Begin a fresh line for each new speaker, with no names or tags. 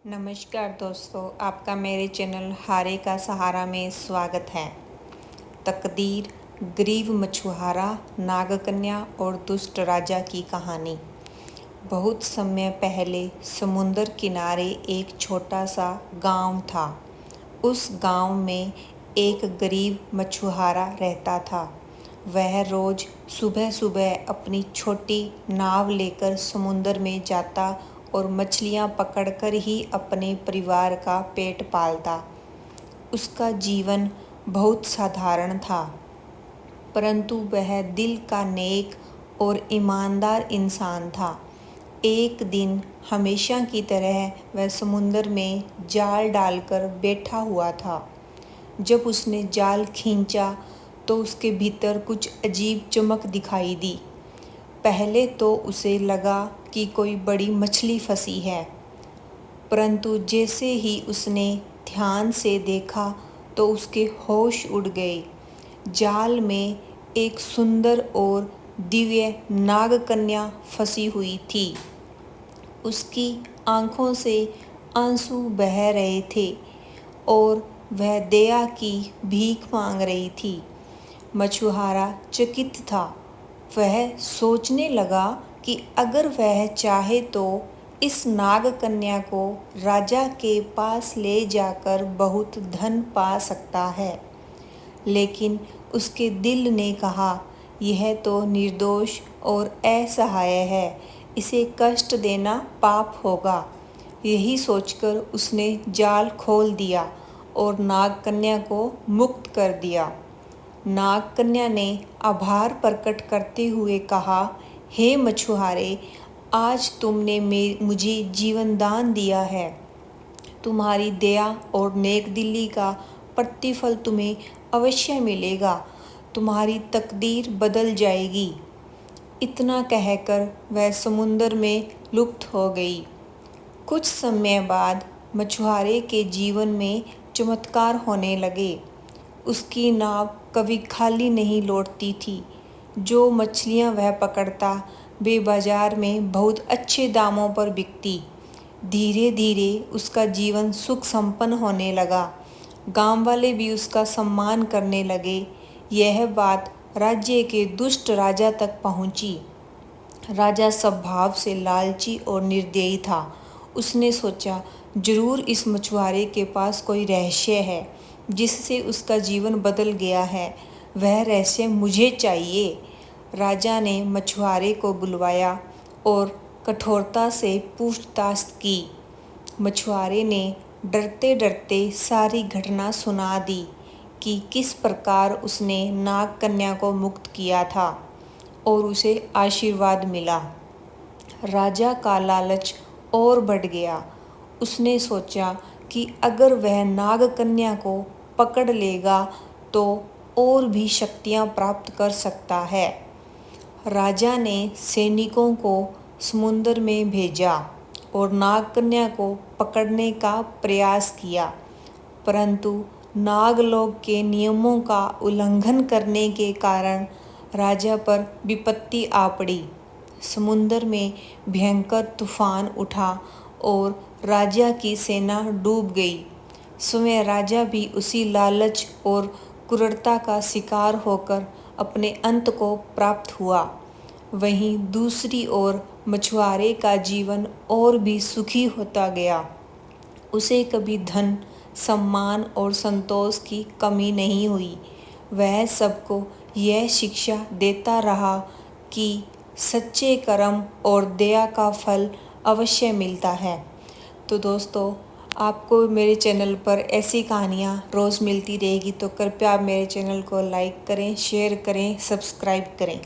नमस्कार दोस्तों, आपका मेरे चैनल हारे का सहारा में स्वागत है। तकदीर, गरीब मछुआरा, नागकन्या और दुष्ट राजा की कहानी। बहुत समय पहले समुंदर किनारे एक छोटा सा गांव था। उस गांव में एक गरीब मछुआरा रहता था। वह रोज़ सुबह सुबह अपनी छोटी नाव लेकर समुंदर में जाता और मछलियां पकड़कर ही अपने परिवार का पेट पालता। उसका जीवन बहुत साधारण था, परंतु वह दिल का नेक और ईमानदार इंसान था। एक दिन हमेशा की तरह वह समुंदर में जाल डालकर बैठा हुआ था। जब उसने जाल खींचा तो उसके भीतर कुछ अजीब चमक दिखाई दी। पहले तो उसे लगा कि कोई बड़ी मछली फंसी है, परंतु जैसे ही उसने ध्यान से देखा तो उसके होश उड़ गए। जाल में एक सुंदर और दिव्य नागकन्या फंसी हुई थी। उसकी आंखों से आंसू बह रहे थे और वह दया की भीख मांग रही थी। मछुआरा चकित था। वह सोचने लगा कि अगर वह चाहे तो इस नागकन्या को राजा के पास ले जाकर बहुत धन पा सकता है। लेकिन उसके दिल ने कहा, यह तो निर्दोष और असहाय है, इसे कष्ट देना पाप होगा। यही सोचकर उसने जाल खोल दिया और नागकन्या को मुक्त कर दिया। नागकन्या ने आभार प्रकट करते हुए कहा, हे मछुआरे, आज तुमने मुझे जीवन दान दिया है। तुम्हारी दया और नेकदिली का प्रतिफल तुम्हें अवश्य मिलेगा। तुम्हारी तकदीर बदल जाएगी। इतना कहकर वह समुंदर में लुप्त हो गई। कुछ समय बाद मछुआरे के जीवन में चमत्कार होने लगे। उसकी नाव कभी खाली नहीं लौटती थी। जो मछलियां वह पकड़ता वे बाजार में बहुत अच्छे दामों पर बिकती। धीरे धीरे उसका जीवन सुख संपन्न होने लगा। गांव वाले भी उसका सम्मान करने लगे। यह बात राज्य के दुष्ट राजा तक पहुंची। राजा स्वभाव से लालची और निर्दयी था। उसने सोचा, जरूर इस मछुआरे के पास कोई रहस्य है जिससे उसका जीवन बदल गया है। वह रहस्य मुझे चाहिए। राजा ने मछुआरे को बुलवाया और कठोरता से पूछताछ की। मछुआरे ने डरते डरते सारी घटना सुना दी कि किस प्रकार उसने नागकन्या को मुक्त किया था और उसे आशीर्वाद मिला। राजा का लालच और बढ़ गया। उसने सोचा कि अगर वह नागकन्या को पकड़ लेगा तो और भी शक्तियां प्राप्त कर सकता है। राजा ने सैनिकों को समुद्र में भेजा और नागकन्या को पकड़ने का प्रयास किया, परंतु नागलोक के नियमों का उल्लंघन करने के कारण राजा पर विपत्ति आ पड़ी। समुद्र में भयंकर तूफान उठा और राजा की सेना डूब गई। स्वयं राजा भी उसी लालच और क्रूरता का शिकार होकर अपने अंत को प्राप्त हुआ। वहीं दूसरी ओर मछुआरे का जीवन और भी सुखी होता गया। उसे कभी धन, सम्मान और संतोष की कमी नहीं हुई। वह सबको यह शिक्षा देता रहा कि सच्चे कर्म और दया का फल अवश्य मिलता है। तो दोस्तों, आपको मेरे चैनल पर ऐसी कहानियाँ रोज़ मिलती रहेगी, तो कृपया आप मेरे चैनल को लाइक करें, शेयर करें, सब्सक्राइब करें।